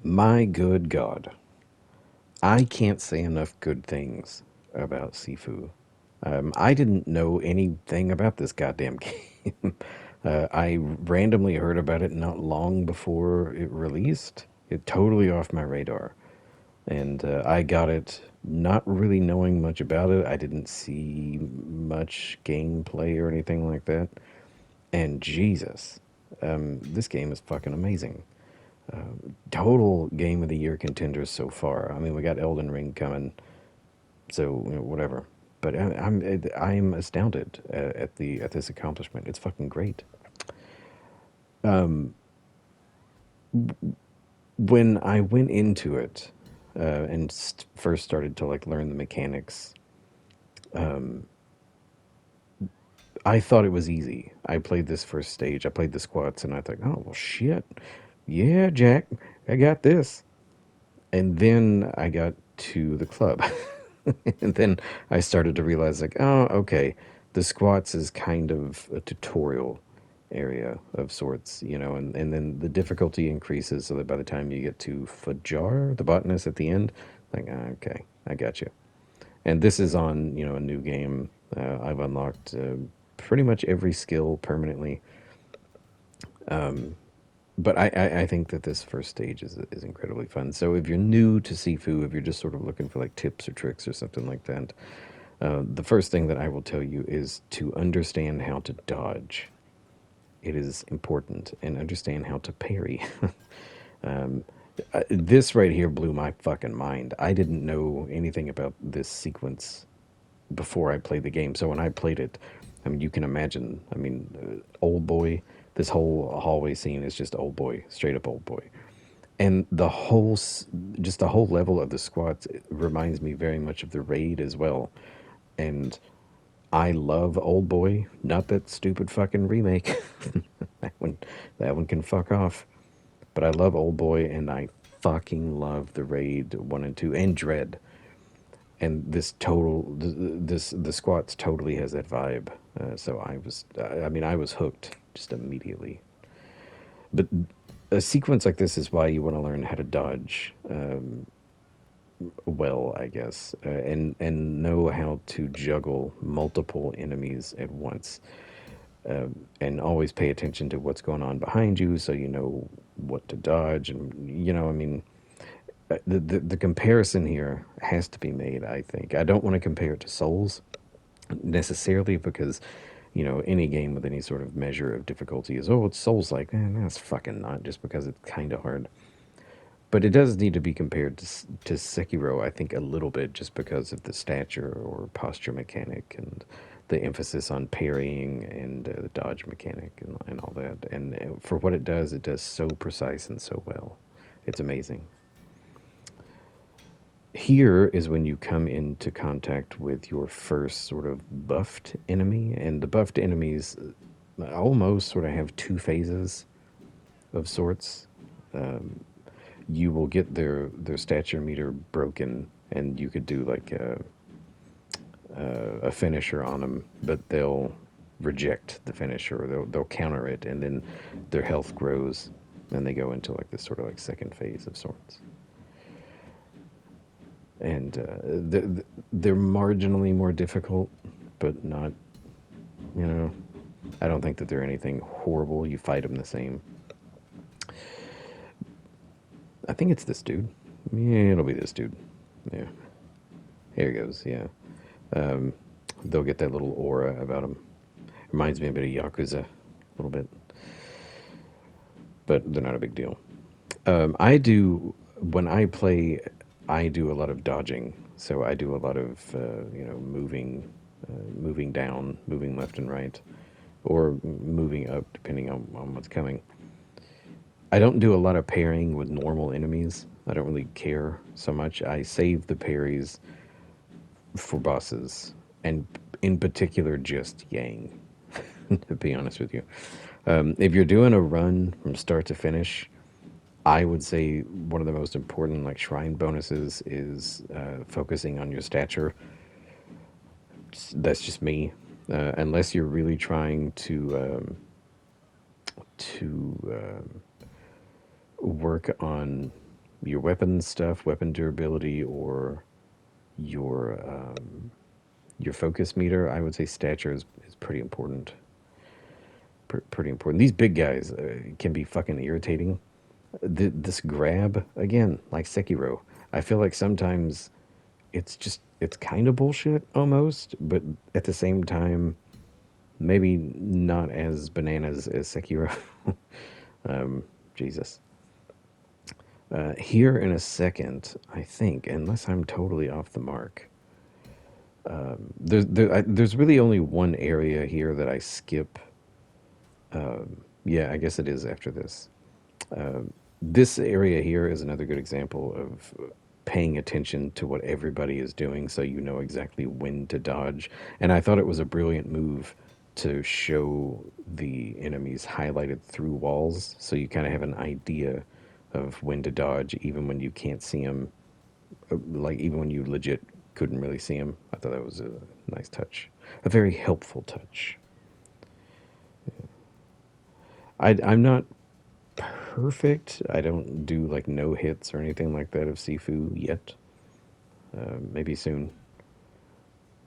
My good God. I can't say enough good things about Sifu. I didn't know anything about this goddamn game. I randomly heard about it not long before it released. It totally off my radar. And I got it not really knowing much about it. I didn't see much gameplay or anything like that. And Jesus, this game is fucking amazing. Total game of the year contenders so far. I mean, we got Elden Ring coming, so whatever. But I'm astounded at this accomplishment. It's fucking great. Um, when I went into it and first started to like learn the mechanics, um, I thought it was easy. I played this first stage. I played the squats, and I thought, oh well, shit, yeah, Jack, I got this. And then I got to the club. And then I started to realize, like, oh, okay, the squats is kind of a tutorial area of sorts, and then the difficulty increases so that by the time you get to Fajar, the botanist at the end, like, okay, I got you. And this is on, a new game. I've unlocked pretty much every skill permanently. Um, but I think that this first stage is incredibly fun. So if you're new to Sifu, if you're just sort of looking for like tips or tricks or something like that, the first thing that I will tell you is to understand how to dodge. It is important, and understand how to parry. um, this right here blew my fucking mind. I didn't know anything about this sequence before I played the game. So when I played it, I mean, you can imagine. I mean, old boy. This whole hallway scene is just old boy, straight up old boy, and just the whole level of the squats reminds me very much of the raid as well. And I love old boy, not that stupid fucking remake. that one, that one can fuck off. But I love old boy, and I fucking love the raid 1 and 2 and Dread. And the squats totally has that vibe. So I mean, I was hooked just immediately. But a sequence like this is why you want to learn how to dodge well, I guess, and know how to juggle multiple enemies at once, and always pay attention to what's going on behind you, so you know what to dodge. And I mean, the comparison here has to be made. I think I don't want to compare it to Souls necessarily, because any game with any sort of measure of difficulty is, oh, it's Souls like, that's fucking not, just because it's kind of hard. But it does need to be compared to Sekiro, I think, a little bit, just because of the stature or posture mechanic and the emphasis on parrying and the dodge mechanic and all that. And for what it does so precise and so well. It's amazing. Here is when you come into contact with your first sort of buffed enemy, and the buffed enemies almost sort of have two phases of sorts. Um, you will get their stature meter broken, and you could do like a finisher on them, but they'll reject the finisher, or they'll counter it, and then their health grows, and they go into like this sort of like second phase of sorts. And they're marginally more difficult, but not, you know, I don't think that they're anything horrible. You fight them the same. I think it's this dude. Yeah, it'll be this dude. Yeah, here he goes. Yeah, um, they'll get that little aura about them. Reminds me a bit of Yakuza, a little bit, but they're not a big deal. I do when I play. I do a lot of dodging, so I do a lot of moving down, moving left and right, or moving up, depending on what's coming. I don't do a lot of pairing with normal enemies. I don't really care so much. I save the parries for bosses, and in particular, just Yang. To be honest with you, if you're doing a run from start to finish, I would say one of the most important like shrine bonuses is focusing on your stature. That's just me. Unless you're really trying to work on your weapon stuff, weapon durability, or your your focus meter, I would say stature is pretty important. Pretty important. These big guys can be fucking irritating. This grab again, like Sekiro. I feel like sometimes it's kind of bullshit almost, but at the same time, maybe not as bananas as Sekiro. Jesus. Here in a second, I think, unless I'm totally off the mark, there's really only one area here that I skip. Yeah, I guess it is after this. This area here is another good example of paying attention to what everybody is doing so you know exactly when to dodge. And I thought it was a brilliant move to show the enemies highlighted through walls so you kind of have an idea of when to dodge even when you can't see them, like even when you legit couldn't really see them. I thought that was a nice touch, a very helpful touch. I'm not perfect. I don't do like no hits or anything like that of Sifu yet. Maybe soon.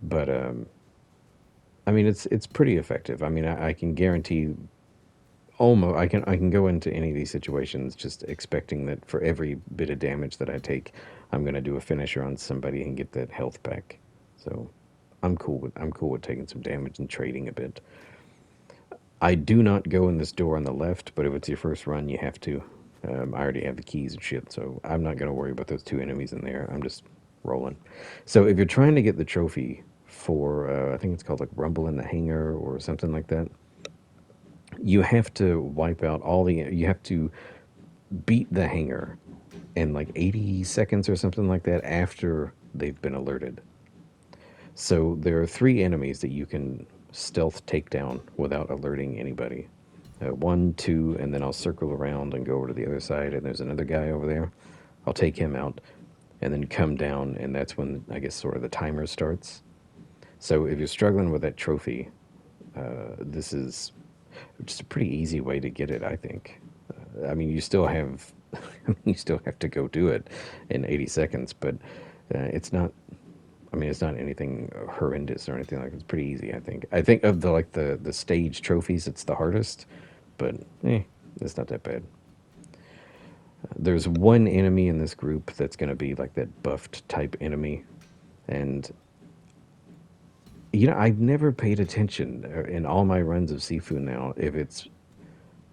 But I mean, it's pretty effective. I mean, I can guarantee almost I can go into any of these situations just expecting that for every bit of damage that I take, I'm gonna do a finisher on somebody and get that health back. So I'm cool with taking some damage and trading a bit. I do not go in this door on the left, but if it's your first run, you have to. I already have the keys and shit, so I'm not going to worry about those two enemies in there. I'm just rolling. So if you're trying to get the trophy for, I think it's called like Rumble in the Hangar or something like that, you have to wipe out all the. You have to beat the hangar in like 80 seconds or something like that after they've been alerted. So there are three enemies that you can stealth take down without alerting anybody. One, two, and then I'll circle around and go over to the other side, and there's another guy over there. I'll take him out, and then come down, and that's when I guess sort of the timer starts. So if you're struggling with that trophy, this is just a pretty easy way to get it, I think. I mean, you still have you still have to go do it in 80 seconds, but it's not. I mean, it's not anything horrendous or anything like that. It's pretty easy, I think. I think of the stage trophies, it's the hardest, but it's not that bad. There's one enemy in this group that's going to be like that buffed type enemy, and I've never paid attention in all my runs of Sifu now if it's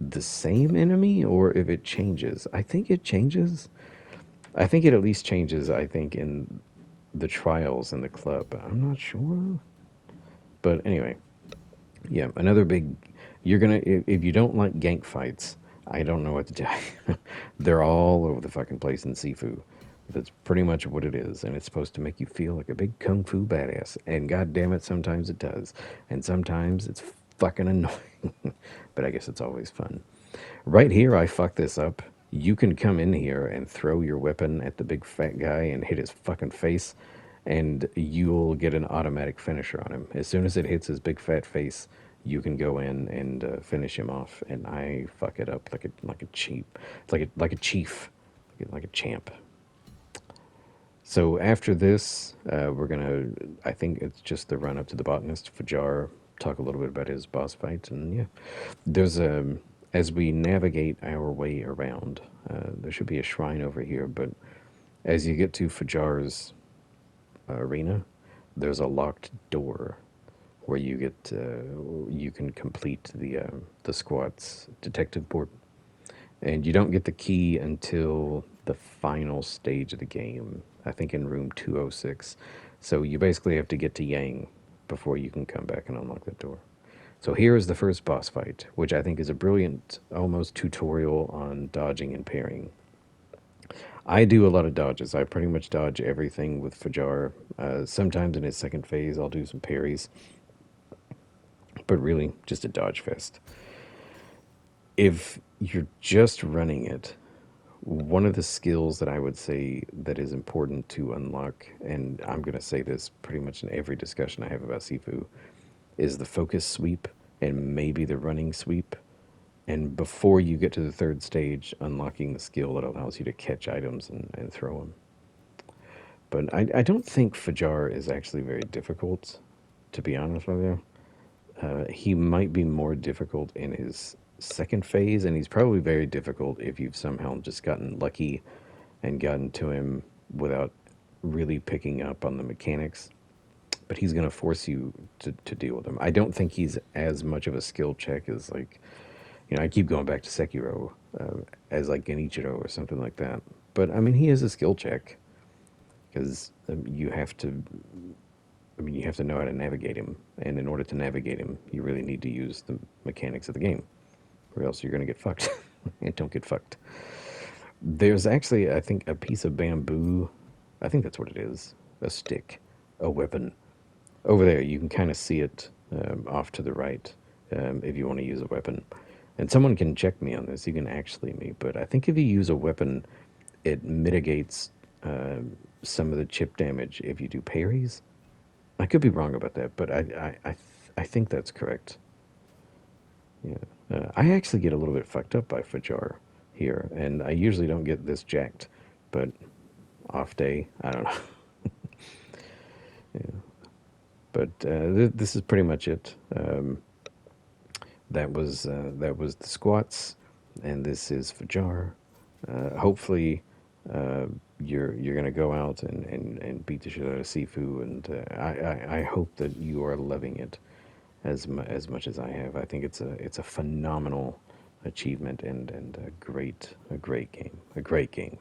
the same enemy or if it changes. I think it changes. I think it at least changes. I think in the trials in the club. I'm not sure, but anyway, yeah, another big. You're gonna if you don't like gank fights, I don't know what to tell you. They're all over the fucking place in Sifu. That's pretty much what it is, and it's supposed to make you feel like a big kung fu badass. And god damn it, sometimes it does, and sometimes it's fucking annoying. But I guess it's always fun. Right here, I fucked this up. You can come in here and throw your weapon at the big fat guy and hit his fucking face, and you'll get an automatic finisher on him. As soon as it hits his big fat face, you can go in and finish him off. And I fuck it up like a cheap, like a chief, like a champ. So after this, we're gonna. I think it's just the run up to the botanist Fajar. Talk a little bit about his boss fight, and yeah, there's a. As we navigate our way around, there should be a shrine over here. But as you get to Fajar's arena, there's a locked door where you can complete the squat's detective board, and you don't get the key until the final stage of the game. I think in room 206. So you basically have to get to Yang before you can come back and unlock the door. So here is the first boss fight, which I think is a brilliant, almost tutorial on dodging and parrying. I do a lot of dodges. I pretty much dodge everything with Fajar. Sometimes in his second phase, I'll do some parries, but really just a dodge fest. If you're just running it, one of the skills that I would say that is important to unlock, and I'm going to say this pretty much in every discussion I have about Sifu, is the focus sweep and maybe the running sweep. And before you get to the third stage, unlocking the skill that allows you to catch items and throw them. But I don't think Fajar is actually very difficult, to be honest with you. He might be more difficult in his second phase, and he's probably very difficult if you've somehow just gotten lucky and gotten to him without really picking up on the mechanics. But he's going to force you to deal with him. I don't think he's as much of a skill check as, like, I keep going back to Sekiro, as like Genichiro or something like that. But I mean, he is a skill check because you have to know how to navigate him, and in order to navigate him, you really need to use the mechanics of the game, or else you're going to get fucked. And don't get fucked. There's actually, I think, a piece of bamboo. I think that's what it is. A stick, a weapon. Over there, you can kind of see it off to the right if you want to use a weapon. And someone can check me on this. You can actually me, but I think if you use a weapon, it mitigates some of the chip damage if you do parries. I could be wrong about that, but I think that's correct. Yeah, I actually get a little bit fucked up by Fajar here, and I usually don't get this jacked, but off day, I don't know. Yeah. But this is pretty much it. That was the squats, and this is Fajar. Hopefully, uh, you're gonna go out and beat the shit out of Sifu, and I hope that you are loving it as much as I have. I think it's a phenomenal achievement and a great game, a great game.